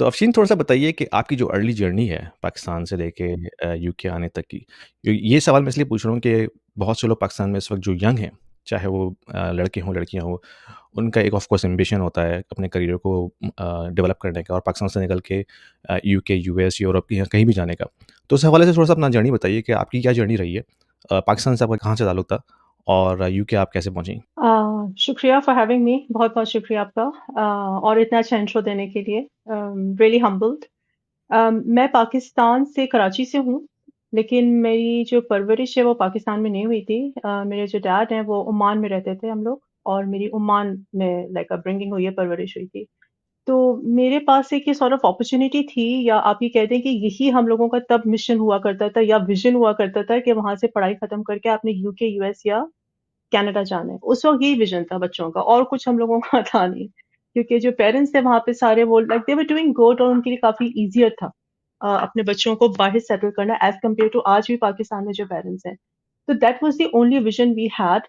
तो अफ़शीन थोड़ा-सा बताइए कि आपकी जो अर्ली जर्नी है पाकिस्तान से लेके यूके आने तक की, ये सवाल मैं इसलिए पूछ रहा हूँ कि बहुत से लोग पाकिस्तान में इस वक़्त जो यंग हैं, चाहे वो लड़के हों, लड़कियाँ हों, उनका एक ऑफ़ कोर्स एम्बिशन होता है अपने करियर को डेवलप करने का और पाकिस्तान से निकल के यूके, यूएस, यूरोप या कहीं भी जाने का। तो उस हवाले से थोड़ा-सा अपना जर्नी बताइए कि आपकी क्या जर्नी रही है? पाकिस्तान से आपका कहाँ से ताल्लुक था और यूके आप कैसे पहुँची? शुक्रिया फॉर हैविंग मी बहुत-बहुत शुक्रिया आपका और इतना अच्छा इंट्रो देने के लिए। Really humbled. मैं पाकिस्तान से कराची से हूँ, लेकिन मेरी जो परवरिश है वो पाकिस्तान में नहीं हुई थी। मेरे जो डैड हैं वो ओमान में रहते थे हम लोग और मेरी ओमान में लाइक अपब्रिंगिंग हुई है, परवरिश हुई थी। तो मेरे पास एक ये सॉर्ट ऑफ अपॉर्च्युनिटी थी या आप ये कह दें कि यही हम लोगों का तब मिशन हुआ करता था या विज़न हुआ करता था कि वहाँ से पढ़ाई खत्म करके आपने यूके, यूएस या कनाडा जाना है। उस वक़्त यही विज़न था बच्चों का और कुछ हम लोगों का था नहीं। क्योंकि जो पेरेंट्स थे वहाँ पे सारे वो like they were doing good और उनके लिए काफ़ी ईज़ियर था अपने बच्चों को बाहर सेटल करना एज़ कम्पेयर टू आज भी पाकिस्तान में जो पेरेंट्स हैं। तो that was the only vision we had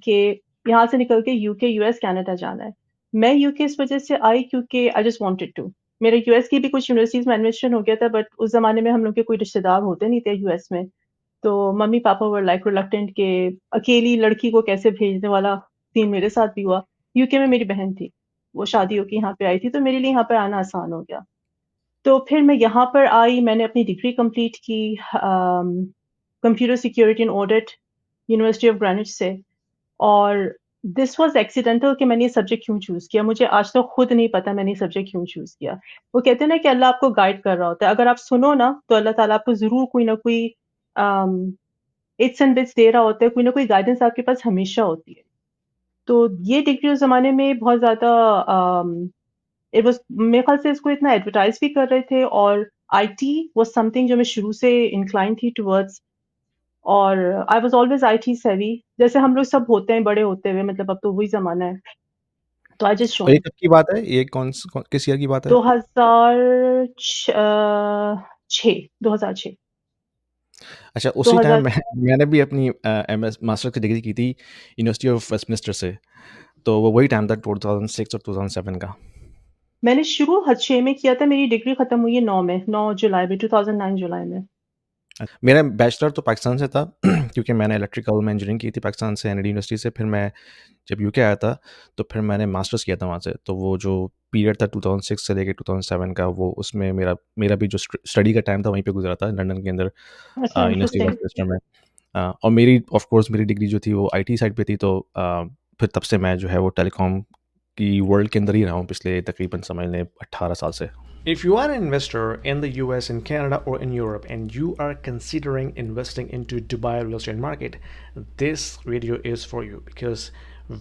कि यहाँ से निकल के यूके, यूएस, कनाडा जाना है। मैं यूके इस वज़ह से आई क्योंकि आई जस्ट वांटेड टू। मेरा यूएस की भी कुछ यूनिवर्सिटीज़ में एडमिशन हो गया था बट उस ज़माने में हम लोग के कोई रिश्तेदार होते नहीं थे यूएस में। तो मम्मी-पापा वर लाइक रिलक्टेंट कि अकेली लड़की को कैसे भेजने वाला सीन मेरे साथ भी हुआ। यूके में मेरी बहन थी, वो शादी होके यहाँ पे आई थी, तो मेरे लिए यहाँ पे आना आसान हो गया। तो फिर मैं यहाँ पर आई, मैंने अपनी डिग्री कंप्लीट की computer security and audit university of Greenwich से और दिस वाज़ एक्सीडेंटल कि मैंने ये सब्जेक्ट क्यों चूज़ किया। मुझे आज तक खुद नहीं पता मैंने ये सब्जेक्ट क्यों चूज़ किया। वो कहते हैं ना कि अल्लाह आपको गाइड कर रहा होता है। अगर आप सुनो ना, तो अल्लाह ताला आपको ज़रूर कोई ना कोई अम इट्स एंड बिट्स दे रहा होता है, कोई ना कोई गाइडेंस आपके पास हमेशा होती है। तो ये डिग्री उस ज़माने में बहुत ज़्यादा इट वाज़ मेरे ख़्याल से इसको इतना एडवर्टाइज़ भी कर रहे थे और आईटी वाज़ समथिंग जो मैं शुरू से इंक्लाइन थी टुवर्ड्स और आई वाज़ ऑलवेज़ आईटी सेवी जैसे हम लोग सब होते हैं बड़े होते हुए मतलब अब तो वही ज़माना है। तो आई जस्ट और ये जॉइन्ड कब की बात है? ये किस ईयर की बात है? 2006 2006 अच्छा, उसी टाइम 2000 मैंने भी अपनी एमएस मास्टर की डिग्री की थी यूनिवर्सिटी ऑफ वेस्टमिंस्टर से, तो वो वही टाइम था 2006 और 2007 का। मैंने शुरू 6 में किया था, मेरी डिग्री खत्म हुई है 9 में, 9 जुलाई में 2009 जुलाई में। मेरा बैचलर तो पाकिस्तान से था क्योंकि मैंने इलेक्ट्रिकल में इंजीनियरिंग की थी पाकिस्तान से एनडी यूनिवर्सिटी से, फिर मैं जब यूके आया था, तो फिर मैंने मास्टर्स किया था वहाँ से। तो वो जो पीरियड था 2006 से लेके 2007 का, वो उसमें मेरा मेरा भी जो स्टडी का टाइम था वहीं पे गुज़रा था लंदन के अंदर अच्छा यूनिवर्सिटी ऑफ इंटरेस्टिंग। वेस्टमिंस्टर में। और मेरी ऑफ कोर्स मेरी डिग्री जो थी वो आईटी साइड पे थी, तो फिर तब से मैं जो है वो टेलीकॉम की वर्ल्ड के अंदर ही रहा हूँ पिछले तकरीबन समझ लें 18 साल से। If you are an investor in the US, in Canada, or in Europe, and you are considering investing into Dubai real estate market, this video is for you because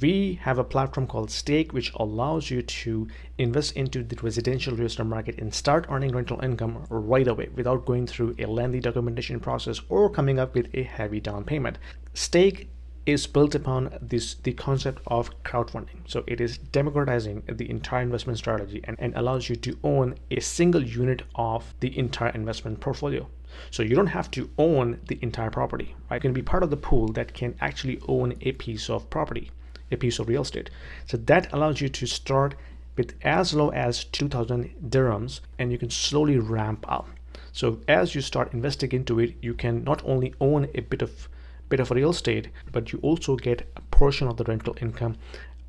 we have a platform called Stake, which allows you to invest into the residential real estate market and start earning rental income right away without going through a lengthy documentation process or coming up with a heavy down payment. Stake is built upon the concept of crowdfunding. So it is democratizing the entire investment strategy and allows you to own a single unit of the entire investment portfolio. So you don't have to own the entire property, right? You can be part of the pool that can actually own a piece of property, a piece of real estate. So that allows you to start with as low as 2,000 dirhams and you can slowly ramp up. So as you start investing into it, you can not only own a bit of real estate, but you also get a portion of the rental income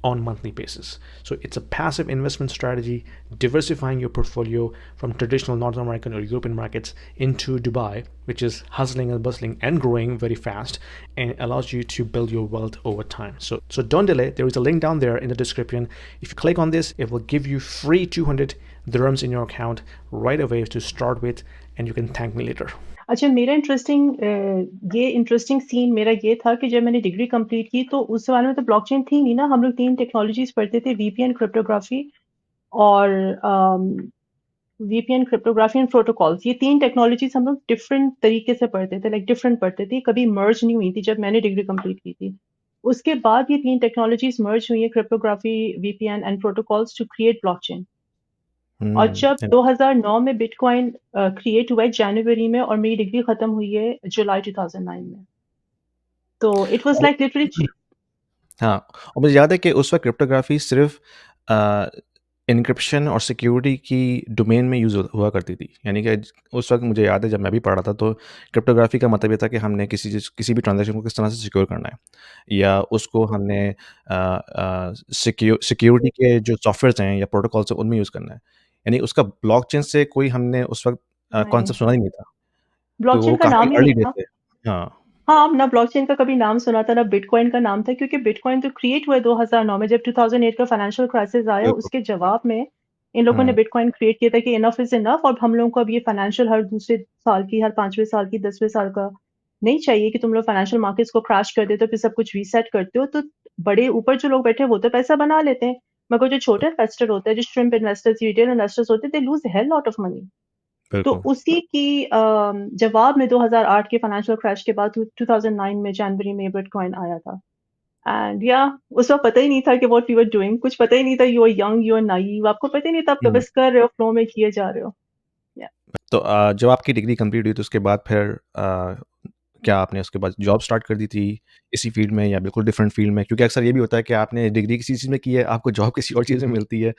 on monthly basis. So it's a passive investment strategy, diversifying your portfolio from traditional North American or European markets into Dubai, which is hustling and bustling and growing very fast and allows you to build your wealth over time. So don't delay. There is a link down there in the description. If you click on this, it will give you free 200 dirhams in your account right away to start with, and you can thank me later. अच्छा मेरा ये interesting scene मेरा ये था कि जब मैंने degree complete की तो उस ज़माने में तो ब्लॉकचेन थी नहीं ना, हम लोग 3 टेक्नोलॉजीज़ पढ़ते थे वीपीएन, क्रिप्टोग्राफी और वीपीएन, क्रिप्टोग्राफी एंड प्रोटोकॉल्स। ये 3 टेक्नोलॉजीज़ हम लोग डिफरेंट तरीके से पढ़ते थे, लाइक डिफरेंट पढ़ते थे, कभी मर्ज नहीं हुई थी जब मैंने डिग्री कंप्लीट की थी। उसके बाद ये 3 टेक्नोलॉजीज़ मर्ज हुई हैं cryptography, VPN and protocols to create blockchain. और जब हम्म। 2009 में बिटकॉइन क्रिएट हुआ है जनवरी में और मेरी डिग्री खत्म हुई है जुलाई 2009 में। तो इट वाज़ और लाइक लिटरली हाँ, और मुझे याद है कि उस वक़्त क्रिप्टोग्राफ़ी सिर्फ़ अ, एन्क्रिप्शन और सिक्योरिटी की डोमेन में यूज़ हुआ करती थी। यानी कि उस वक़्त मुझे याद है जब मैं भी पढ़ रहा था तो क्रिप्टोग्राफ़ी का मतलब ये था कि हमने किसी भी ट्रांज़ैक्शन को किस तरह से सिक्योर करना है या उसको हमने सिक्योरिटी के जो सॉफ्टवेयर्स हैं या प्रोटोकॉल्स हैं उनमें यूज़ करना है। यानी उसका ब्लॉकचेन से कोई हमने उस वक़्त नहीं, कॉन्सेप्ट सुना ही नहीं था। तो वो ब्लॉकचेन का काफ़ी नाम ही अर्ली नहीं डेज़ था। थे। हाँ, हाँ, ना ब्लॉकचेन का कभी नाम सुना था, ना बिटकॉइन का नाम था क्योंकि बिटकॉइन तो क्रिएट हुआ 2009 में जब 2008 का फाइनेंशियल क्राइसिस आया, बिल्कुल। उसके जवाब में इन लोगों ने हुँ, बिटकॉइन क्रिएट किया था कि इनफ इज़ इनफ और हम लोगों को अब ये फाइनेंशियल हर दूसरे साल की, हर 5वें साल की, 10वें साल का नहीं चाहिए कि तुम लोग फाइनेंशियल मार्केट्स को क्रैश कर देते हो, फिर सब कुछ रीसेट करते हो, तो बड़े ऊपर जो लोग बैठे हैं, वो तो पैसा बना लेते हैं, मगर जो छोटे इन्वेस्टर होते हैं, जो श्रिम्प इन्वेस्टर्स, रिटेल इन्वेस्टर्स होते हैं, they lose a hell lot of money. तो बिल्कुल। उसी की जवाब में 2008 के फाइनेंशियल क्रैश के बाद 2009 में जनवरी में बिटकॉइन आया था। एंड या उस वक़्त पता ही नहीं था कि व्हाट वी वर डूइंग, कुछ पता ही नहीं था, you are young, you are naive, आपको पता ही नहीं था, आप हुँ। बस कर रहे हो, फ्लो में किए जा रहे हो। या तो जब आपकी डिग्री कंप्लीट हुई तो उसके बाद फिर क्या आपने उसके बाद जॉब स्टार्ट कर दी थी इसी फील्ड में या बिल्कुल डिफरेंट फील्ड में? क्योंकि अक्सर ये भी होता है कि आपने डिग्री किसी चीज़ में की है, आपको जॉब किसी और चीज़ में मिलती है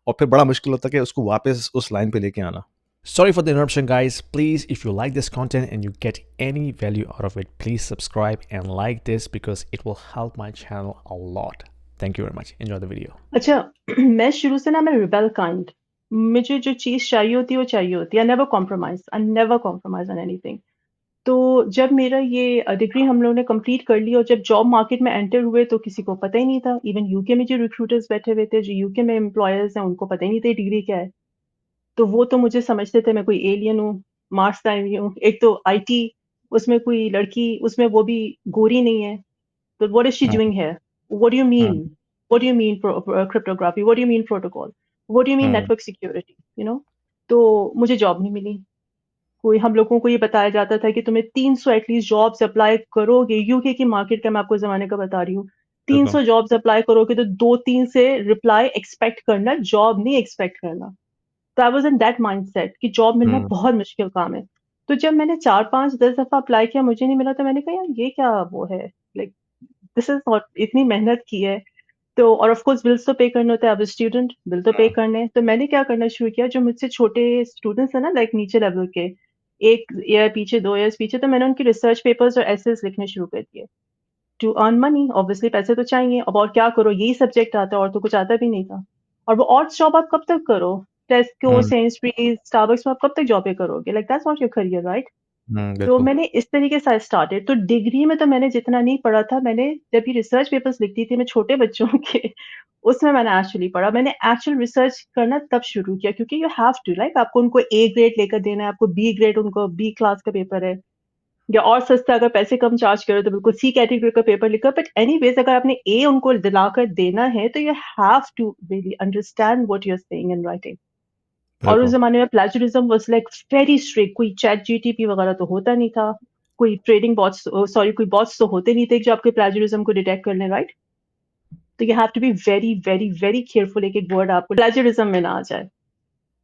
और फिर बड़ा मुश्किल होता है कि उसको वापस उस लाइन पे लेके आना। Sorry for the interruption, guys. Please, if you like this content and you get any value out of it, please subscribe and like this because it will help my channel a lot. Thank you very much. Enjoy the video. अच्छा मैं शुरू से ना मैं rebel kind मुझे जो चीज़ चाहिए होती है, वो चाहिए होती है। I never compromise on anything. तो जब मेरा ये डिग्री हम लोगों ने कंप्लीट कर ली और जब जॉब मार्केट में एंटर हुए तो किसी को पता ही नहीं था। इवन यूके में जो रिक्रूटर्स बैठे हुए थे, जो यूके में एम्प्लॉयर्स हैं, उनको पता ही नहीं था ये डिग्री क्या है। तो वो तो मुझे समझते थे मैं कोई एलियन हूँ, मार्स से आई हुई हूँ। एक तो आईटी, उसमें कोई लड़की, उसमें वो भी गोरी नहीं है। तो what is she hmm, doing here? What do you hmm, mean? What do you mean cryptography? What do you mean protocol? What do you mean hmm, network security? You know? तो मुझे जॉब नहीं मिली। कोई हम लोगों को ये बताया जाता था कि तुम्हें 300 एटलीस्ट जॉब्स अप्लाई करोगे, यूके की मार्केट का मैं आपको ज़माने का बता रही हूँ। बिल्कुल। 300 जॉब्स अप्लाई करोगे तो 2-3 से रिप्लाई एक्सपेक्ट करना, जॉब नहीं एक्सपेक्ट करना। तो I was in that mindset कि जॉब मिलना हुँ, बहुत मुश्किल काम है। तो जब मैंने 4, 5, 10 दफ़ा अप्लाई किया, मुझे नहीं मिला तो मैंने कहा यार ये क्या वो है? लाइक दिस इज़ नॉट इतनी मेहनत की है। तो और ऑफ कोर्स बिल्स तो पे करने होते हैं, आई वाज़ स्टूडेंट, बिल तो पे हुँ, करने हैं। तो मैंने क्या करना शुरू किया, जो मुझसे छोटे स्टूडेंट्स हैं ना लाइक नीचे लेवल के, 1 ईयर पीछे, 2 ईयर्स पीछे, तो मैंने उनके रिसर्च पेपर्स और एसेज लिखने शुरू कर दिए। टू अर्न मनी ऑब्वियसली पैसे तो चाहिए। अब और क्या करो, यही सब्जेक्ट आता है और तो कुछ आता भी नहीं था। और वो ऑड्स जॉब आप कब तक करो? टेस्को, हुँ, सेंसबरीज़, स्टारबक्स में आप कब तक जॉबें करोगे? Like that's not your career, right? हुँ, तो बिल्कुल। मैंने इस तरीके से स्टार्टेड। तो डिग्री में तो मैंने जितना नहीं पढ़ा था, मैंने जब ये रिसर्च पेपर्स लिखती थी मैं छोटे बच्चों के, उसमें मैंने एक्चुअली पढ़ा। मैंने एक्चुअल रिसर्च करना तब शुरू किया क्योंकि यू हैव टू, राइट? आपको उनको ए ग्रेड लेकर देना है, आपको बी ग्रेड, उनको बी क्लास का पेपर है या और सस्ता अगर पैसे कम चार्ज करो तो बिल्कुल सी कैटेगरी का पेपर लिखो। बट एनीवेज़ अगर आपने ए उनको दिलाकर देना है तो you have to really understand what you are saying and writing. और उस बिल्कुल। ज़माने में plagiarism was like very strict. कोई चैट जीटीपी वगैरह तो होता नहीं था। कोई ट्रेडिंग बॉट्स सॉरी कोई बॉट्स तो होते नहीं थे जो आपके प्लेजरिज्म को डिटेक्ट कर लें, राइट? तो you have to be very, very, very careful एक-एक वर्ड आपको प्लेजरिज्म में ना आ जाए।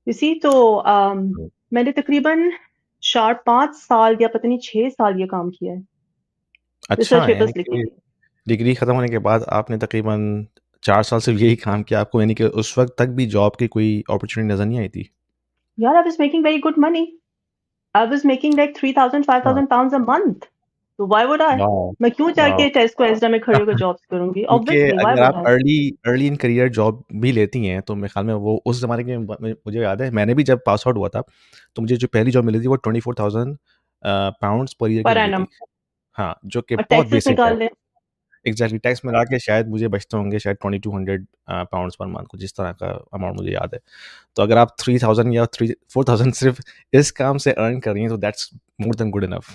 यू सी तो मैंने तकरीबन 4-5 साल या पता नहीं 6 साल ये काम किया है। अच्छा, रिसर्च यानी पेपर्स लिखे कि थे। डिग्री खत्म होने के बाद आपने तकरीबन 4 साल सिर्फ़ यही काम किया, आपको यानी कि उस वक़्त तक भी जॉब की कोई अपॉर्च्युनिटी नज़र नहीं आई थी? यार आई was making very good money. I was making like 3000 हाँ। 5000 पाउंड्स अ मंथ। तो व्हाई वुड आई? वाओ! मैं क्यों वाओ! जाके टेस्को एज़डा में खड़ी होकर जॉब्स करूँगी? क्योंकि ऑब्वियसली व्हाई अगर वुड आप I? Early early in career job भी लेती हैं, तो मेरे ख़्याल में वो उस ज़माने के मुझे याद है, मैंने भी जब पास आउट हुआ था, तो मुझे जो पहली जॉब मिली थी, वो 24,000 पाउंड्स पर ईयर की पर मिली एनम थी। हाँ, जो कि और बहुत टैक्सेस बेसिक है। निकाल लें। एग्ज़ैक्टली टैक्स मिला के शायद मुझे बचते होंगे शायद 2200 पाउंड्स पर मंथ कुछ इस तरह का अमाउंट मुझे याद है। तो अगर आप 3000 या 3 4000 सिर्फ़ इस काम से अर्न कर रही हैं, तो that's more than good enough.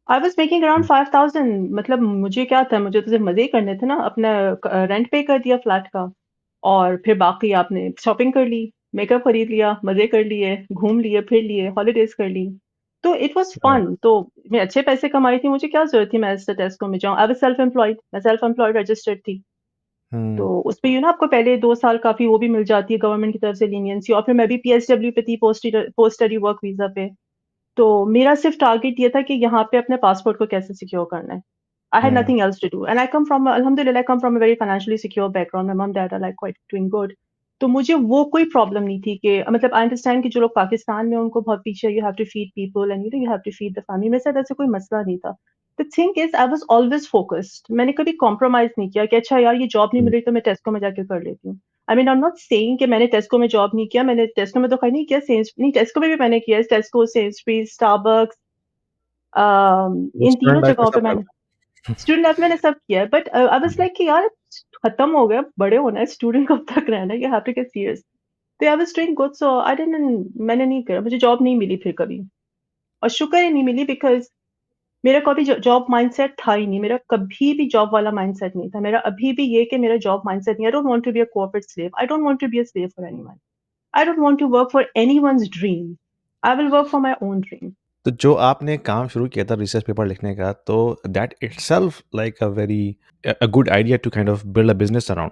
I was making around um, 5000। मतलब मुझे क्या था, मुझे तो सिर्फ़ मज़े ही करने थे ना। अपना रेंट पे कर दिया फ्लैट का और फिर बाकी आपने शॉपिंग कर ली, मेकअप खरीद लिया, मज़े कर लिए, घूम लिए, फिर लिए, हॉलिडेज़ कर ली। तो इट वाज़ राइट। फन। तो मैं अच्छे पैसे कमाई थी, मुझे क्या ज़रूरत थी मैं ऐसे टेस्को में जाऊँ। आई वाज़ सेल्फ एम्प्लॉयड, मैं सेल्फ एम्प्लॉयड रजिस्टर्ड थी। तो हुँ, उसपे यू नो आपको पहले 2 साल काफ़ी वो भी मिल जाती है गवर्नमेंट की तरफ से लीनियंसी। और फिर मैं भी पीएसडब्ल्यू पे थी, पोस्ट स्टडी वर्क वीज़ा पे। तो मेरा सिर्फ़ टारगेट ये था कि यहाँ पे अपने पासपोर्ट को कैसे सिक्योर करना है। I had um, nothing else to do and I come from अल्हम्दुलिल्लाह I come from a very financially secure background. My mom dad are like quite doing good. तो मुझे वो कोई प्रॉब्लम नहीं थी कि मतलब आई अंडरस्टैंड कि जो लोग पाकिस्तान में हैं, उनको बहुत पीछे you have to feed people and you have to feed the family. मेरे साथ ऐसा कोई मसला नहीं था। The thing is I was always focused. मैंने कभी कॉम्प्रोमाइज़ नहीं किया कि अच्छा यार ये जॉब नहीं मिल हुँ, रही तो मैं टेस्को में जाके कर लेती हूँ। I mean I am not saying कि मैंने टेस्को में जॉब नहीं किया, मैंने टेस्को में तो खैर नहीं किया, नहीं टेस्को में भी मैंने किया है, टेस्को, सेन्सबरीज़, स्टारबक्स, वो इन तीनों स्टूडेंट लाइफ में जगहों पे सब मैंने करते स्टूडेंट लाइफ मैंने सब किया है, बट आई वाज़ हैं। लाइक कि यार खत्म हो गया, बड़े होना है, स्टूडेंट कब तक रहना है, you have to get serious. तो I was doing good, so I didn't मैंने नहीं करा, मुझे जॉब नहीं मिली फिर कभी। और शुक्र है नहीं मिली, बिकॉज़ मेरा कभी जॉब माइंडसेट था ही नहीं, मेरा कभी भी जॉब वाला माइंडसेट नहीं था। मेरा अभी भी ये कि मेरा जॉब माइंडसेट नहीं है। I don't want to be a corporate slave, I don't want to be a slave for anyone, I don't want to work for anyone's dream, I will work for my own dream. तो जो आपने काम शुरू किया था research paper लिखने का, तो that itself like a good idea to kind of build a business around,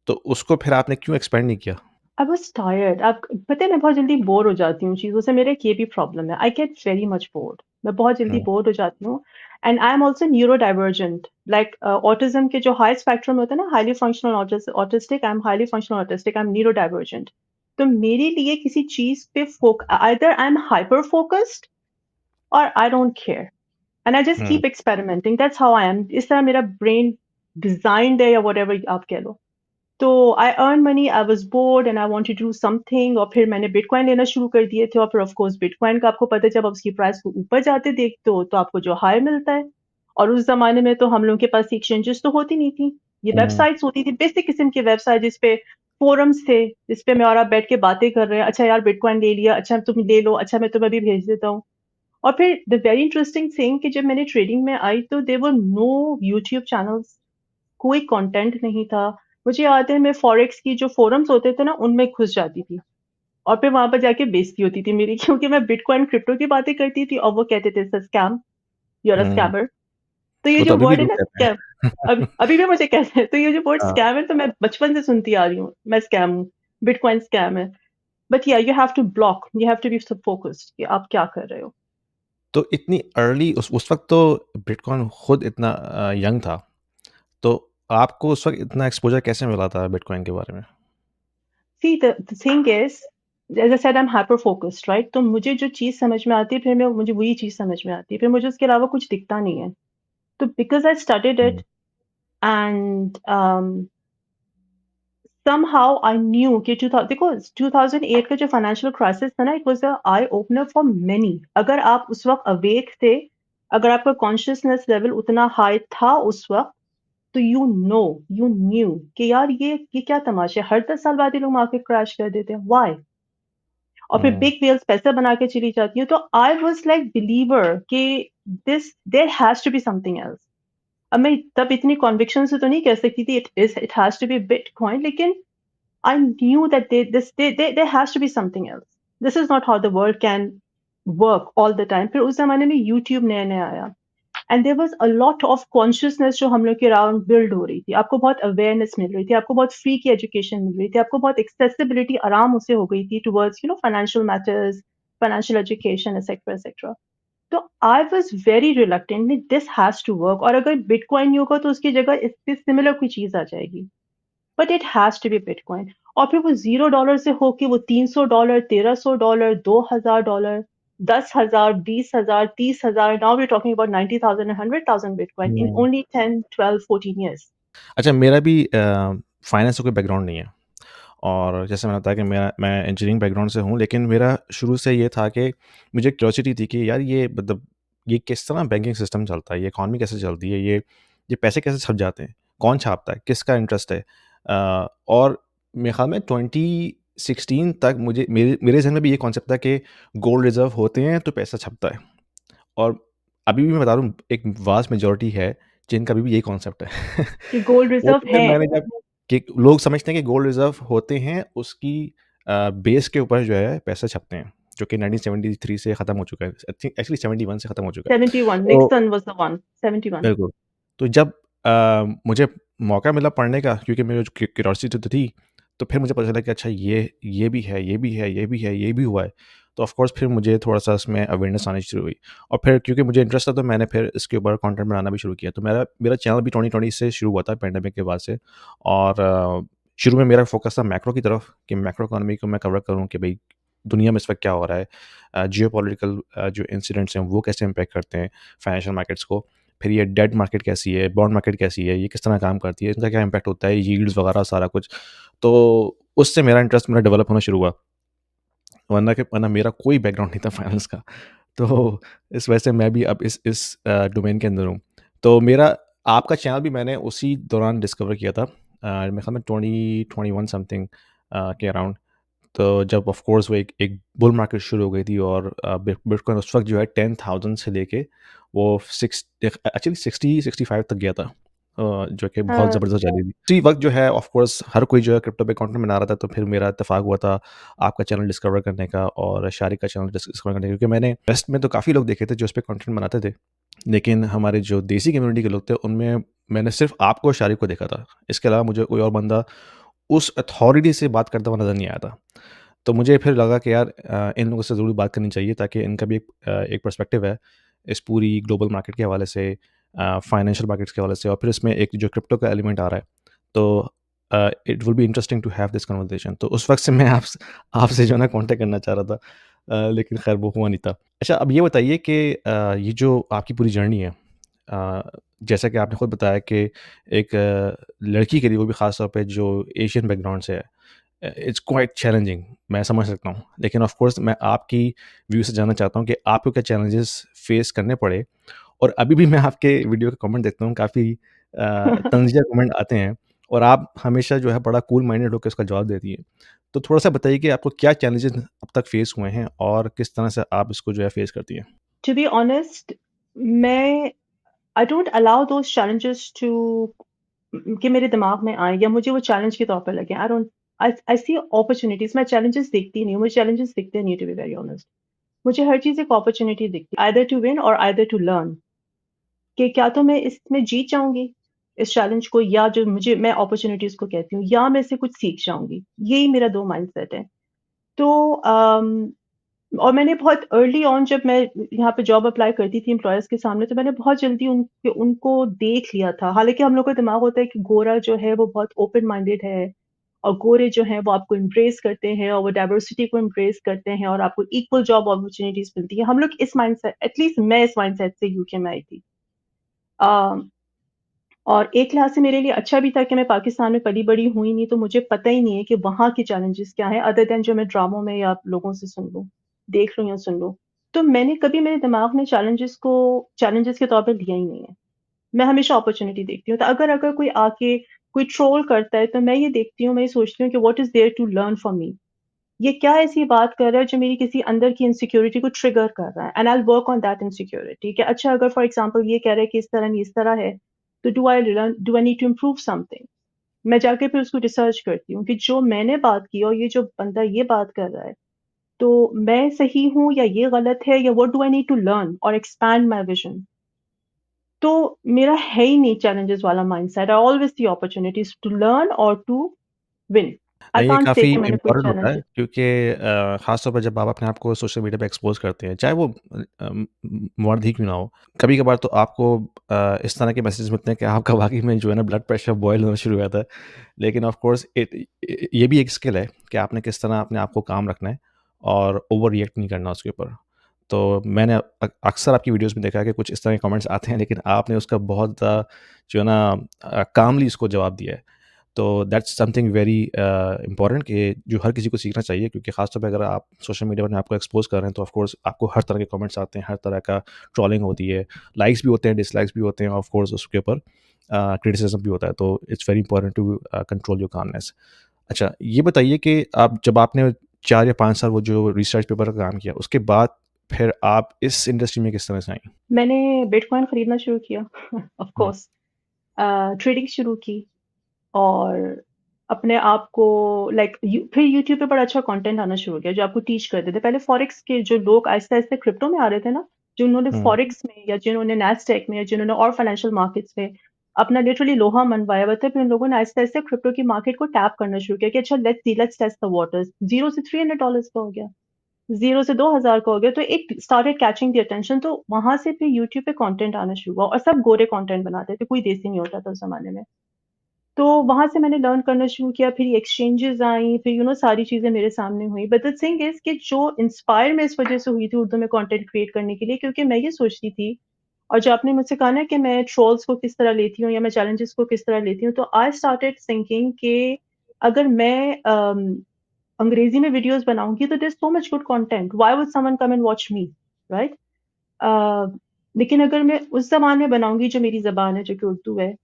तो उसको फिर आपने क्यों एक्सपेंड नहीं किया? I was tired. आप पता है मैं बहुत जल्दी बोर हो जाती हूँ चीज़ों से, मेरा एक ये भी प्रॉब्लम है। I get very much bored. मैं बहुत जल्दी हुँ, बोर हो जाती हूँ and I am also neurodivergent. Like autism के जो हाई स्पेक्ट्रम होता है ना, highly functional autistic, I am highly functional autistic, I am neurodivergent. तो मेरे लिए किसी चीज़ पे either I am hyper focused और I don't care and I just um, keep experimenting, that's how I am. इस तरह मेरा ब्रेन डिज़ाइन्ड है या व्हाटएवर आप कह लो। तो I earn money, I was bored and I wanted to do something, और फिर मैंने बिटकॉइन लेना शुरू कर दिए थे, और फिर ऑफ कोर्स बिटकॉइन का आपको पता है, जब आप उसकी प्राइस को ऊपर जाते देखते हो तो आपको जो हाई मिलता है। और उस ज़माने में तो हम लोगों के पास एक्सचेंजेस तो होती नहीं थी। ये हुँ, वेबसाइट्स होती थी, बेसिक किस्म की वेबसाइट जिस पे फोरम्स थे, जिस पे मैं और आप बैठ के बातें कर रहे हैं, अच्छा यार बिटकॉइन ले लिया, अच्छा तुम ले लो, अच्छा मैं तुम्हें अभी भेज देता हूँ। और फिर द वेरी इंटरेस्टिंग थिंग कि जब मैंने ट्रेडिंग में आई तो there were no YouTube channels, कोई कंटेंट नहीं था। मुझे याद है मैं फॉरेक्स की जो फोरम्स होते थे ना, उनमें घुस जाती थी और फिर वहाँ पर जाके बेइज़्ज़ती होती थी मेरी क्योंकि मैं बिटकॉइन, क्रिप्टो की बातें करती थी और वो कहते थे it's a scam, you are a um, scammer. तो ये वो तो जो अभी भी वर्ड है लोग ना कहते स्कैम, हैं। अभी अभी भी मुझे कहते हैं, तो ये जो वर्ड हाँ, स्कैम है तो मैं बचपन से सुनती आ रही हूँ, मैं स्कैम हूँ, बिटकॉइन स्कैम है। But yeah you have to block, you have to be so focused कि आप क्या कर रहे हो। तो इतनी अर्ली उस वक़्त तो बिटकॉइन खुद इतना यंग था, तो आपको उस वक़्त इतना एक्सपोज़र कैसे मिला था बिटकॉइन के बारे में? See the thing is, as I said I am hyper focused, right? तो मुझे जो चीज़ समझ में आती है फिर मैं मुझे वही चीज़ समझ में आती है। फिर मुझे उसके अलावा कुछ दिखता नहीं है। तो because I studied hmm, it and somehow I knew कि 2000 देखो 2008 का जो फाइनेंशियल क्राइसिस था ना, it was a eye opener for many. अगर आप उस वक़्त अवेक थे, अगर आपका कॉन्शियसनेस लेवल उतना हाई था उस वक़्त, तो यू न्यू कि यार ये क्या तमाशा है, हर 10 साल बाद ये लोग मार्केट क्रैश कर देते हैं, व्हाई? और फिर हुँ, बिग वेल्स पैसा बना के चली जाती हैं। तो आई वाज़ लाइक बिलीवर कि this there has to be something else. अब मैं तब इतनी कन्विक्शन से तो नहीं कह सकती थी it has to be bitcoin, लेकिन I knew that there has to be something else. This is not how the world can work all the time. फिर उस ज़माने में यूट्यूब नया-नया आया and there was a lot of consciousness जो हम लोग के अराउंड बिल्ड हो रही थी। आपको बहुत अवेयरनेस मिल रही थी, आपको बहुत फ्री की एजुकेशन मिल रही थी, आपको बहुत एक्सेसिबिलिटी आराम से हो गई थी towards financial matters, financial education etcetera etcetera. तो आई वाज़ वेरी रिलक्टेंट कि दिस हैज़ टू वर्क, और अगर बिटकॉइन नहीं होगा तो उसकी जगह इससे सिमिलर कोई चीज़ आ जाएगी। But it has to be bitcoin. और फिर वो $0 से होके वो $300, $1,300, $2,000, 10,000, 20,000, 30,000, now we are talking about 90,000 and 100,000 bitcoin in um. Only 10, 12, 14 years. अच्छा, मेरा भी फाइनेंस से कोई बैकग्राउंड नहीं है, और जैसे मैंने बताया कि मैं इंजीनियरिंग बैकग्राउंड से हूँ, लेकिन मेरा शुरू से ये था कि मुझे क्यूरियोसिटी थी कि यार ये मतलब ये किस तरह बैंकिंग सिस्टम चलता है, ये इकॉनमी कैसे चलती है, ये पैसे कैसे छप जाते हैं, कौन छापता है, किसका इंटरेस्ट है? और मेरे ख़्याल में 2016 तक मुझे मेरे ज़हन में भी ये कॉन्सेप्ट था कि गोल्ड रिज़र्व होते हैं तो पैसा छपता है, और अभी भी मैं बता रहा हूँ एक वास्ट मेजॉरिटी है जिनका अभी भी यही कॉन्सेप्ट है। कि गोल्ड वो रिज़र्व तो फिर है। मैंने जब कि लोग समझते हैं कि गोल्ड रिज़र्व होते हैं, उसकी बेस के ऊपर जो है पैसे छपते हैं, जो कि 1973 से ख़त्म हो चुका है। आई थिंक एक्चुअली 71 से ख़त्म हो चुका है। 71, तो निक्सन वाज़ द वन, 71। बिल्कुल। तो जब मुझे मौका मिला पढ़ने का, क्योंकि मेरी जो क्यूरियोसिटी तो थी, तो फिर मुझे पता चला कि अच्छा ये भी है, ये भी है, ये भी है, ये भी हुआ है। तो ऑफ़ कोर्स फिर मुझे थोड़ा-सा इसमें अवेयरनेस आनी शुरू हुई, और फिर क्योंकि मुझे इंटरेस्ट था तो मैंने फिर इसके ऊपर कंटेंट बनाना भी शुरू किया। तो मेरा मेरा चैनल भी 2020 से शुरू हुआ था पैंडेमिक के बाद से, और शुरू में मेरा फ़ोकस था मैक्रो की तरफ कि मैक्रो इकोनॉमी को मैं कवर करूँ कि भई दुनिया में इस वक़्त क्या हो रहा है। जियोपॉलिटिकल जो इंसिडेंट्स हैं वो कैसे इम्पैक्ट करते हैं फाइनेंशियल मार्केट्स को। फिर ये डेट मार्केट कैसी है, बॉन्ड मार्केट कैसी है, ये किस तरह काम करती है, इनका क्या इम्पैक्ट होता है, यील्ड्स वगैरह सारा कुछ। तो उससे मेरा इंटरेस्ट मेरा डेवलप होना शुरू हुआ। वरना मेरा कोई बैकग्राउंड नहीं था फाइनेंस का। तो इस वजह से मैं भी अब इस डोमेन के अंदर हूँ। तो मेरा आपका चैनल भी मैंने उसी दौरान डिस्कवर किया था। मेरे ख़्याल में 2021 समथिंग के अराउंड। तो जब ऑफ कोर्स वो एक बुल मार्केट शुरू हो गई थी और बिटकॉइन उस वक़्त जो है 10,000 से लेके वो एक्चुअली 60-65 तक गया था। जो कि बहुत अ, ज़बरदस्त रैली थी। उसी वक़्त जो है ऑफ कोर्स हर कोई जो है क्रिप्टो पे कंटेंट बना रहा था, तो फिर मेरा इत्तेफ़ाक हुआ था आपका चैनल डिस्कवर करने का और शारिक का चैनल डिस्कवर करने का, क्योंकि मैंने वेस्ट में तो काफ़ी लोग देखे थे जो इस पे कंटेंट बनाते थे। लेकिन हमारे जो देसी कम्युनिटी के लोग थे उनमें मैंने सिर्फ़ आपको और शारिक को देखा था। इसके अलावा मुझे कोई और बंदा उस अथॉरिटी से बात करता हुआ नज़र नहीं आया था। तो मुझे फिर लगा कि यार इन लोगों से ज़रूर बात करनी चाहिए ताकि इनका भी एक पर्सपेक्टिव है इस पूरी ग्लोबल मार्केट के हवाले से, फाइनेंशियल मार्केट्स के हवाले से, और फिर इसमें एक जो क्रिप्टो का एलिमेंट आ रहा है। तो it will be interesting to have this conversation. तो उस वक़्त से मैं आपसे जो है ना कॉन्टैक्ट करना चाह रहा था, लेकिन ख़ैर वो हुआ नहीं था। अच्छा, अब ये बताइए कि ये जो आपकी पूरी जर्नी है, अ, जैसा कि आपने खुद बताया कि एक लड़की के लिए, वो भी ख़ास तौर पे जो एशियन बैकग्राउंड से है, इट्स क्वाइट चैलेंजिंग, मैं समझ सकता हूँ। लेकिन ऑफ़ कोर्स मैं आपकी व्यू से जानना चाहता हूँ कि आपको क्या चैलेंजेस फ़ेस करने पड़े? और अभी भी मैं आपके वीडियो के कमेंट देखता हूँ, काफ़ी तंज़िया कमेंट आते हैं और आप हमेशा जो है बड़ा कूल माइंडेड होके उसका जवाब देती हैं। तो थोड़ा-सा बताइए कि आपको क्या चैलेंजेस अब तक फ़ेस हुए हैं और किस तरह से आप इसको जो है फ़ेस करती हैं? टू बी ऑनेस्ट मैं I don't allow those challenges to कि मेरे दिमाग में आए या मुझे वो चैलेंज के तौर पे लगे। आई सी अपॉर्च्युनिटीज़, मैं चैलेंजेस देखती नहीं हूँ, मुझे चैलेंजेस दिखते नहीं, टू बी वेरी ऑनेस्ट। मुझे हर चीज़ एक अपॉर्च्युनिटी दिखती है, आइदर टू विन और आइदर टू लर्न, कि क्या तो मैं इसमें जीत जाऊँगी, इस चैलेंज को, या जो मुझे मैं अपॉर्च्युनिटीज़ को कहती हूँ, या मैं इससे कुछ सीख जाऊँगी। यही मेरा 2 माइंडसेट है। तो और मैंने बहुत अर्ली ऑन, जब मैं यहाँ पे जॉब अप्लाई करती थी एम्प्लॉयर्स के सामने, तो मैंने बहुत जल्दी उनको देख लिया था। हालाँकि हम लोग का दिमाग होता है कि गोरा जो है वो बहुत ओपन माइंडेड है और गोरे जो हैं वो आपको एम्ब्रेस करते हैं और वो डाइवर्सिटी को एम्ब्रेस करते हैं और आपको इक्वल जॉब अपॉर्च्युनिटीज़ मिलती है। हम लोग इस माइंडसेट, एटलीस्ट मैं इस माइंडसेट से यूके में आई थी। अ, और एक लिहाज़ से मेरे लिए अच्छा भी था कि मैं पाकिस्तान में पली-बड़ी हुई नहीं, तो मुझे पता ही नहीं है कि वहाँ के चैलेंजेज़ क्या हैं, अदर दैन जो मैं ड्रामों में या लोगों से सुन लूँ, देख लूँ या सुन लूँ। तो मैंने कभी मेरे दिमाग में चैलेंजेज़ के तौर पे लिया ही नहीं है। मैं हमेशा अपॉर्च्युनिटी देखती हूँ। तो अगर अगर कोई आके कोई ट्रोल करता है, तो मैं ये देखती हूँ, मैं ये सोचती हूँ कि what is there to learn from me? ये क्या ऐसी बात कर रहा है जो मेरी किसी अंदर की इनसिक्योरिटी को ट्रिगर कर रहा है, and I will work on that insecurity, कि अच्छा, अगर फॉर एग्जांपल ये कह रहा है कि इस तरह नहीं इस तरह है, तो do I need to improve something? मैं जाके फिर उसको रिसर्च करती हूँ कि जो मैंने बात की और ये जो बंदा ये बात कर रहा है, तो मैं सही हूँ या ये गलत है, या what do I need to learn और एक्सपैंड माय विजन? तो मेरा है ही नहीं चैलेंजेस वाला mindset. I always see opportunities to learn और टू विन। आई नहीं, ये कांट से काफ़ी कि मैंने कोई इम्पोर्टेंट होता है चैलेंज। क्योंकि ख़ास तौर पे जब आप अपने आप को सोशल मीडिया पे एक्सपोज़ करते हैं, चाहे वो मर्द ही क्यों ना हो। कभी-कभार तो आपको इस तरह के मैसेजेस मिलते हैं कि आपका वाक़ई में जो है ना ब्लड प्रेशर बॉयल होना शुरू हो जाता है। लेकिन ऑफ़ कोर्स ये भी एक स्किल है कि आपने किस तरह अपने आप को काम रखना है और ओवर रिएक्ट नहीं करना उसके ऊपर। तो मैंने अक्सर आपकी वीडियोज़ में देखा है कि कुछ इस तरह के कमेंट्स आते हैं, लेकिन आपने उसका बहुत जो है ना कामली उसको जवाब दिया है। तो दैट्स समथिंग वेरी इम्पोर्टेंट कि जो हर किसी को सीखना चाहिए, क्योंकि ख़ास तौर पे अगर आप सोशल मीडिया पर आपको एक्सपोज़ कर रहे हैं तो ऑफ़ कोर्स आपको हर तरह के कमेंट्स आते हैं, हर तरह का ट्रोलिंग होती है, लाइक्स भी होते हैं, डिसलाइक्स भी होते हैं, ऑफ़ कोर्स उसके ऊपर क्रिटिसिज़्म भी होता है, तो it's very important to control your calmness. अच्छा, ये बताइए कि आप जब आपने 4 या 5 साल वो जो रिसर्च पेपर का काम किया, उसके बाद फिर आप इस इंडस्ट्री में किस तरह से आईं? मैंने बिटकॉइन खरीदना शुरू किया ऑफ हुँ, कोर्स, ट्रेडिंग शुरू की और अपने आप को लाइक फिर यूट्यूब पे बड़ा अच्छा कंटेंट आना शुरू हो गया जो आपको टीच करते थे। पहले फॉरेक्स के जो लोग आहिस्ता-आहिस्ता क्रिप्टो में आ रहे थे ना, जिन्होंने हुँ। फॉरेक्स में या जिन्होंने नैस्डैक में या जिन्होंने और फाइनेंशियल मार्केट्स में अपना लिटरली लोहा मनवाया हुआ था, फिर उन लोगों ने आहिस्ता-आहिस्ता क्रिप्टो की मार्केट को टैप करना शुरू किया कि अच्छा, लेट्स टेस्ट द वाटर्स। 0 से $300 का हो गया। 0 से 2000 का हो गया, तो एक स्टार्टेड कैचिंग द अटेंशन, तो वहाँ से फिर यूट्यूब पे कंटेंट आना शुरू हुआ और सब गोरे कंटेंट बनाते थे, कोई देसी नहीं होता था उस ज़माने में। तो वहाँ से मैंने लर्न करना शुरू किया, फिर एक्सचेंजेज़ आई, फिर सारी चीज़ें मेरे सामने हुई। बट द थिंग इज़ कि जो इंस्पायर मैं इस वज़ह से हुई थी उर्दू में कंटेंट क्रिएट करने के लिए, क्योंकि मैं ये सोचती थी, और जो आपने मुझसे कहा ना कि मैं ट्रोल्स को किस तरह लेती हूँ या मैं चैलेंजेस को किस तरह लेती हूँ, तो आई स्टार्टेड थिंकिंग कि अगर मैं अंग्रेज़ी में वीडियोज़ बनाऊँगी तो there is so much good content, why would someone come and watch me, right? Uh, लेकिन अगर मैं उस ज़बान में बनाऊँगी जो मेरी ज़बान है, जो कि उर्दू है,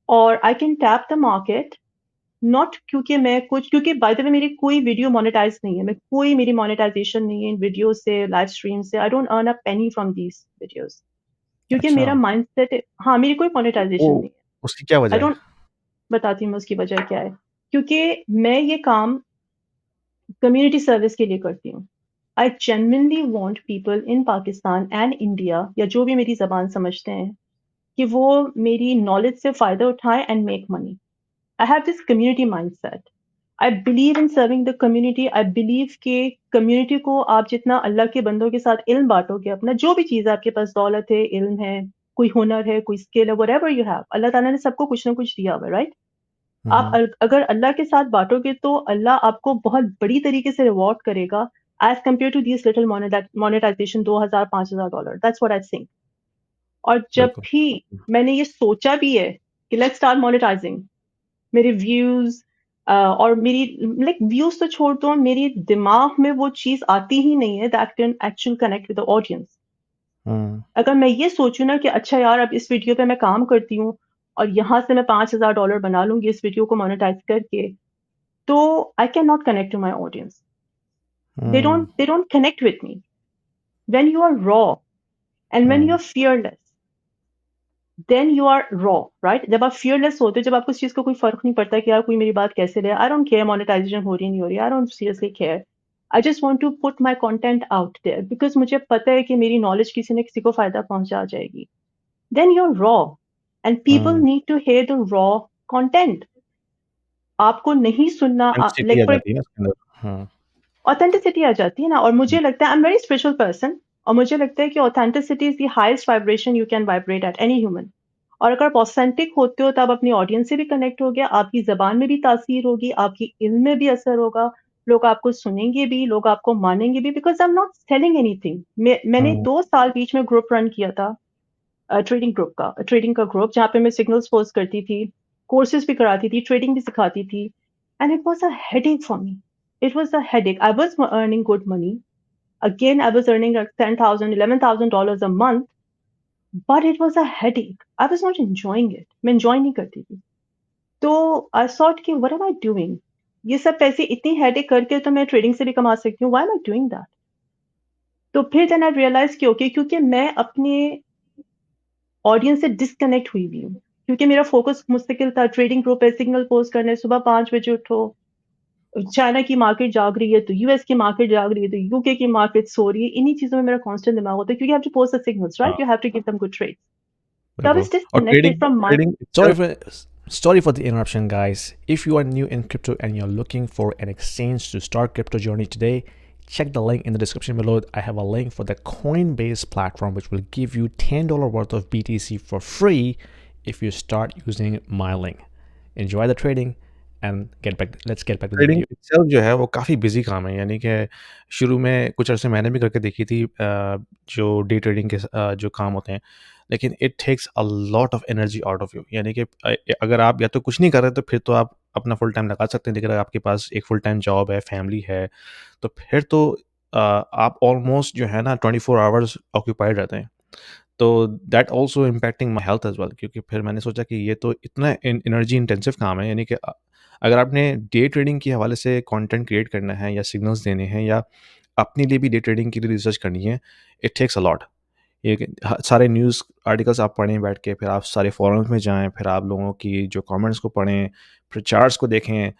और I can tap the market, not क्योंकि बाय द वे मेरी कोई वीडियो मोनेटाइज़ नहीं है, कोई मेरी मोनेटाइज़ेशन नहीं है इन वीडियो से, लाइव स्ट्रीम से, I don't earn a Penney from these videos, क्योंकि अच्छा। मेरा माइंडसेट है, हाँ, मेरी कोई मोनेटाइज़ेशन वो नहीं है। उसकी क्या आई वजह है? डोंट बताती हूँ मैं उसकी वजह क्या है। क्योंकि मैं ये काम कम्युनिटी सर्विस के लिए करती हूँ। I genuinely want people in Pakistan and India, या जो भी मेरी ज़बान समझते हैं, कि वो मेरी नॉलेज से फ़ायदा उठाएँ and make money. I have this community mindset. I believe in serving the community. I believe कि community को आप जितना अल्लाह के बंदों के साथ इल्म बाँटोगे, अपना जो भी चीज़ है, आपके पास दौलत है, इल्म है, कोई हुनर है, कोई स्किल है, व्हाटएवर यू हैव, अल्लाह ताला ने सबको कुछ ना कुछ दिया हुआ है, राइट? हुँ, आप हुँ। अगर अल्लाह के साथ बाँटोगे तो अल्लाह आपको बहुत बड़ी तरीके से रिवॉर्ड करेगा, as compared to these little monetization $2000 $5000, that's what I think. और जब बिल्कुल। भी मैंने ये सोचा भी है कि लेट्स स्टार्ट मोनेटाइजिंग, मेरे व्यूज़ और मेरी लाइक व्यूज़ तो छोड़ दो, मेरे दिमाग में वो चीज़ आती ही नहीं है that can actually connect with the audience. Hmm, अगर मैं ये सोचूँ ना कि अच्छा यार, अब इस वीडियो पे मैं काम करती हूँ और यहाँ से मैं $5000 बना लूँगी इस वीडियो को मोनेटाइज़ करके, तो I can not connect to my audience. Hmm, they don't connect with me. When you are raw and when you hmm, are fearless, then you are raw, right? जब आप फियरलेस होते हो, जब आपको इस चीज़ का कोई फ़र्क नहीं पड़ता कि यार कोई मेरी बात कैसे ले, आई डोंट केयर मोनेटाइज़ेशन हो रही है, नहीं हो रही है, I don't seriously care. I just want to put my content out there because मुझे पता है कि मेरी नॉलेज किसी न किसी को फ़ायदा पहुँचा जाएगी। Then you are raw and people hmm. Need to hear the raw content. आपको नहीं सुनना, सेंसिटिविटी लाइक आ फॉर जाती है ना उसके अंदर। हाँ। ऑथेंटिसिटी आ जाती है ना, और हुँ, मुझे लगता है I am very spiritual person, और मुझे लगता है कि authenticity is the highest vibration you can vibrate at any human. और अगर आप ऑथेंटिक होते हो तो आप अपनी ऑडियंस से भी कनेक्ट होगे, आपकी ज़बान में भी तासीर होगी, आपकी इल्म में भी असर होगा, लोग आपको सुनेंगे भी, लोग आपको मानेंगे भी, because I am not selling anything. मैंने हुँ, 2 साल बीच में ग्रुप रन किया था, ट्रेडिंग का ग्रुप, जहाँ पे मैं सिग्नल्स पोस्ट करती थी, कोर्सेज़ भी कराती थी, ट्रेडिंग भी सिखाती थी, and it was a headache for me. It was a headache. I was earning good money. Again, I was earning like 10,000, $11,000 a month, but it was a headache. I was not enjoying it. मैं enjoy नहीं करती थी। तो I thought कि what am I doing? ये सब पैसे इतनी हेडेक करके तो मैं ट्रेडिंग से भी कमा सकती हूँ। Why am I doing that? तो फिर देन आई रियलाइज़ कि ओके, क्योंकि मैं अपने ऑडियंस से डिस्कनेक्ट हुई हुई हूँ। क्योंकि मेरा फ़ोकस मुस्तकिल था, ट्रेडिंग ग्रुप पे सिग्नल पोस्ट करने, सुबह 5 बजे उठो, चाइना की मार्केट जाग रही है, तो यूएस की मार्केट जाग रही है, तो यूके की मार्केट सो रही है। इन्हीं चीज़ों में मेरा कांस्टेंट दिमाग होता है, क्योंकि you have to post the signals, हाँ, right? You have to give them good trades. So I बिल्कुल। was और disconnected trading from my trading Sorry itself for sorry for the interruption, guys. If you are new in crypto and you're looking for an exchange to start crypto journey today, check the link in the description below. I have a link for the Coinbase platform, which will give you $10 worth of BTC for free if you start using my link. Enjoy the trading and get back. Let's get back to the trading video. Itself जो है वो काफ़ी busy काम है, यानी कि शुरू में कुछ अरसे मैंने भी करके देखी थी, जो डे ट्रेडिंग के जो काम होते हैं, लेकिन it takes a lot of energy out of you, यानी कि अगर आप या तो कुछ नहीं कर रहे तो फिर तो आप अपना फुल टाइम लगा सकते हैं, लेकिन अगर आपके पास एक फुल टाइम जॉब है, फैमिली है, तो फिर तो आप ऑलमोस्ट जो है ना 24 आवर्स ऑक्यूपाइड रहते हैं। तो that also impacting my health as well, क्योंकि फिर मैंने सोचा कि ये तो इतना एनर्जी इंटेंसिव काम है, यानी कि अगर आपने डे ट्रेडिंग के हवाले से कंटेंट क्रिएट करना है या सिग्नल्स देने हैं या अपने लिए भी डे ट्रेडिंग के लिए रिसर्च करनी है, इट टेक्स अ लॉट। ये सारे न्यूज़ आर्टिकल्स आप पढ़ें बैठ के, फिर आप सारे फोरम्स में जाएं, फिर आप लोगों की जो कमेंट्स को पढ़ें, फिर चार्ट्स को देखें।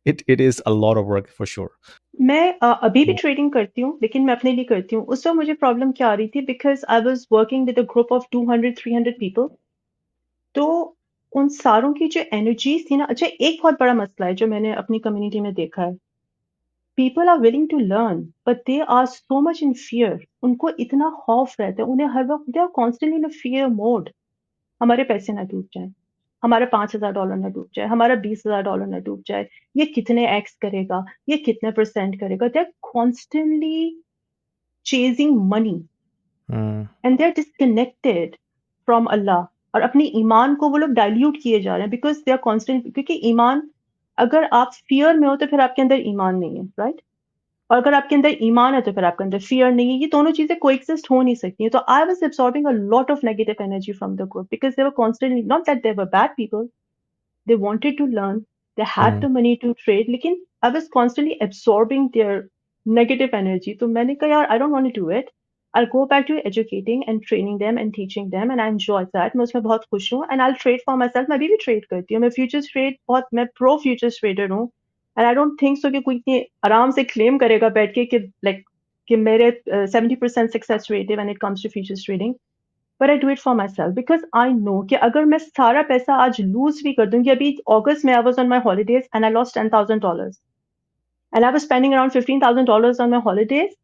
It is a lot of work for sure. मैं अभी भी ट्रेडिंग करती हूँ, लेकिन मैं अपने लिए करती हूँ। उस वक़्त मुझे प्रॉब्लम क्या आ रही थी, because I was working with a group of 200 300 people. तो उन सारों की जो एनर्जीज़ थी ना, अच्छा, एक बहुत बड़ा मसला है जो मैंने अपनी कम्युनिटी में देखा है। People are willing to learn, but they are so much in fear. उनको इतना खौफ रहता है, उन्हें हर वक़्त they are constantly in a fear mode, हमारे पैसे ना डूब जाएँ, हमारा $5,000 ना डूब जाए, हमारा $20,000 ना डूब जाए, ये कितने एक्स करेगा, ये कितने परसेंट करेगा। They are constantly chasing money Hmm. And they are disconnected from Allah, और अपने ईमान को वो लोग डाइल्यूट किए जा रहे हैं बिकॉज़ दे आर कांस्टेंट, क्योंकि ईमान, अगर आप फ़ियर में हो तो फिर आपके अंदर ईमान नहीं है, राइट? और अगर आपके अंदर ईमान है तो फिर आपके अंदर फ़ियर नहीं है। ये दोनों चीज़ें कोएग्ज़िस्ट हो नहीं सकती हैं। तो I was absorbing a lot of negative energy from the group because they were constantly, not that they were bad people, they wanted to learn, they had Hmm. the money to trade, लेकिन I was constantly absorbing their negative energy. तो मैंने कहा यार I don't want to do it. I'll go back to educating and training them and teaching them and I enjoy that. मैं उसमें बहुत खुश हूँ and I'll trade for myself. मैं अभी भी trade करती हूँ. मैं futures trade बहुत, मैं pro futures trader हूँ. And I don't think so कि कोई इतनी आराम से claim करेगा बैठ के कि like कि मेरे 70% success rate है when it comes to futures trading. But I do it for my self because I know कि अगर मैं सारा पैसा आज लूज भी कर दूंगी, अभी अगस्त में I was on my holidays and I lost $10,000 and I was spending around $15,000 on my holidays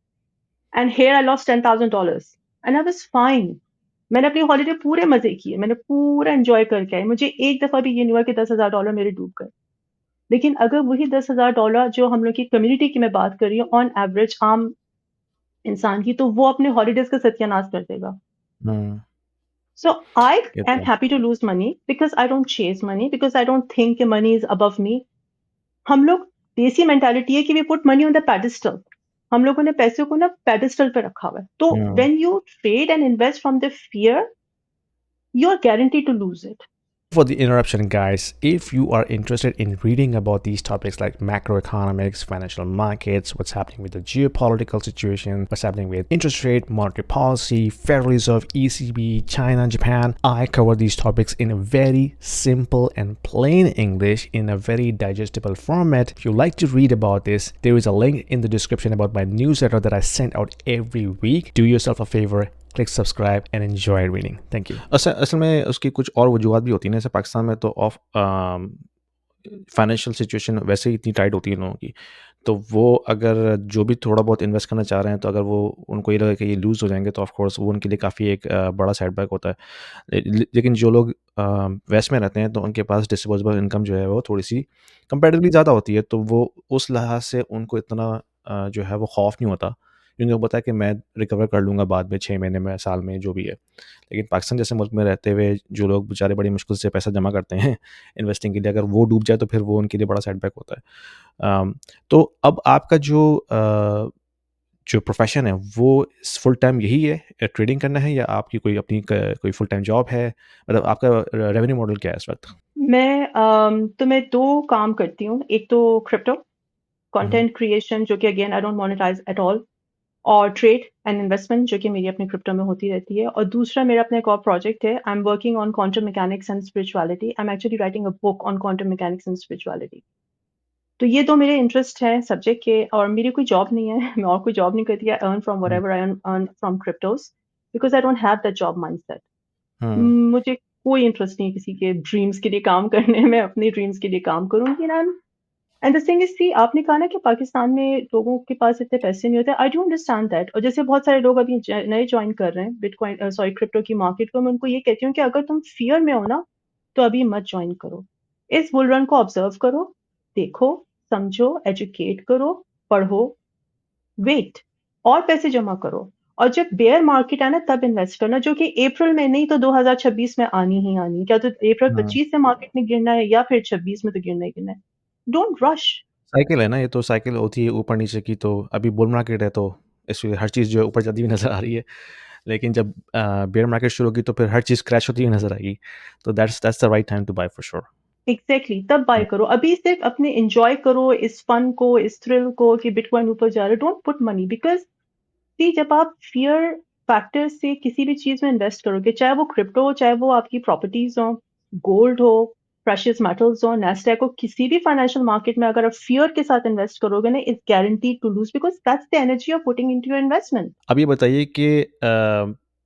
and here I lost $10,000 and I was fine. मैंने अपनी हॉलीडे पूरे मजे किए, मैंने पूरा एंजॉय करके आई, मुझे एक दफा भी ये नहीं हुआ कि $10,000 मेरे डूब गए। लेकिन अगर वही $10,000 जो हम लोग की कम्युनिटी की मैं बात कर रही हूँ ऑन एवरेज आम इंसान की, तो वो अपने हॉलीडेज का सत्यानाश कर देगा। Hmm. So I Get am that. happy to lose money because I don't chase money, because I don't think money is above me. हम लोग देसी मेंटालिटी है कि we put money on the pedestal. हम लोगों ने पैसे को ना pedestal पे रखा हुआ है। तो Hmm. when you trade and invest from the fear, you are guaranteed to lose it. For the interruption, guys, if you are interested in reading about these topics like macroeconomics, financial markets, what's happening with the geopolitical situation, what's happening with interest rate, monetary policy, Federal Reserve, ECB, China, Japan, I cover these topics in a very simple and plain English in a very digestible format. If you like to read about this, there is a link in the description about my newsletter that I send out every week. Do yourself a favor, click subscribe and enjoy reading. Thank you. असल में उसकी कुछ और वजूहत भी होती हैं। जैसे पाकिस्तान में तो ऑफ फाइनेंशियल सिचुएशन वैसे ही इतनी टाइट होती है लोगों की, तो वो अगर जो भी थोड़ा बहुत इन्वेस्ट करना चाह रहे हैं, तो अगर वो उनको ये लगे कि ये लूज़ हो जाएंगे, तो ऑफ कोर्स वो उनके लिए काफ़ी एक बड़ा सेटबैक होता है। लेकिन जो लोग वेस्ट में रहते हैं, तो उनके पास डिस्पोजेबल इनकम जो है वो थोड़ी सी कंपेरेटिवली ज़्यादा होती है, तो वो उस लिहाज से उनको इतना जो है वो खौफ नहीं होता, क्योंकि उनको पता है कि मैं रिकवर कर लूँगा बाद में 6 महीने में, साल में, जो भी है। लेकिन पाकिस्तान जैसे मुल्क में रहते हुए जो लोग बेचारे बड़ी मुश्किल से पैसा जमा करते हैं इन्वेस्टिंग के लिए, अगर वो डूब जाए तो फिर वो उनके लिए बड़ा सेटबैक होता है। तो अब आपका जो प्रोफ़ेशन है वो फुल टाइम यही है, ट्रेडिंग करना है, या आपकी कोई अपनी कोई फुल टाइम जॉब है? मतलब आपका रेवेन्यू मॉडल क्या है इस वक़्त? मैं 2 काम करती हूँ। एक तो क्रिप्टो, हुँ, कंटेंट क्रिएशन, जो कि again I don't monetize at all, और ट्रेड एंड इन्वेस्टमेंट जो कि मेरी अपनी क्रिप्टो में होती रहती है। और दूसरा मेरा अपना एक और प्रोजेक्ट है। I am working on quantum mechanics and spirituality. I am actually writing a book on quantum mechanics and spirituality. तो ये 2 मेरे इंटरेस्ट हैं सब्जेक्ट के, और मेरी कोई जॉब नहीं है। मैं और कोई जॉब नहीं करती। I earn from um, whatever I earn from cryptos because I don't have that job mindset. Um, मुझे कोई इंटरेस्ट नहीं है किसी के ड्रीम्स के लिए काम करने में। अपने ड्रीम्स के लिए काम करूँगी and I am, and the thing is, see आपने कहा ना कि पाकिस्तान में लोगों के पास इतने पैसे नहीं होते। I do understand that. और जैसे बहुत सारे लोग अभी नए जॉइन कर रहे हैं बिटकॉइन, सॉरी, क्रिप्टो की मार्केट को, मैं उनको ये कहती हूँ कि अगर तुम फ़ियर में हो ना, तो अभी मत जॉइन करो। इस बुल रन को ऑब्ज़र्व करो, देखो, समझो, एजुकेट करो, पढ़ो, वेट, और पैसे जमा करो। और जब बेयर मार्केट आए ना तब इन्वेस्ट करना, जो कि अप्रैल में नहीं तो 2026 में आनी ही आनी है। क्या तो अप्रैल हुँ। 25 से मार्केट ने गिरना है या फिर 26 में तो गिरना ही गिरना है। Don't rush. साइकिल है ना, ये तो साइकिल होती है ऊपर-नीचे की, तो अभी बुल मार्केट है तो इसलिए हर चीज़ जो है ऊपर जाती हुई नज़र आ रही है। लेकिन जब बेयर मार्केट शुरू होगी तो फिर हर चीज़ क्रैश होती हुई नज़र आएगी। तो that's the right time to buy for sure. Exactly, तब बाय हुँ, करो। अभी सिर्फ़ अपने एन्जॉय करो इस फन को, इस थ्रिल को कि बिटकॉइन ऊपर जा रहा है। डोंट पुट मनी, बिकॉज़ सी जब आप फ़ियर फैक्टर से किसी भी चीज़ में इन्वेस्ट करोगे, चाहे वो क्रिप्टो हो, चाहे वो आपकी प्रॉपर्टीज़ हों, गोल्ड हो, प्रेशियस मेटल्स हो, नैस्डैक हो, किसी भी फाइनेंशियल मार्केट में अगर आप फ़ियर के साथ इन्वेस्ट करोगे ना, it's guaranteed to lose because that's the energy you are putting into your investment. अब ये बताइए कि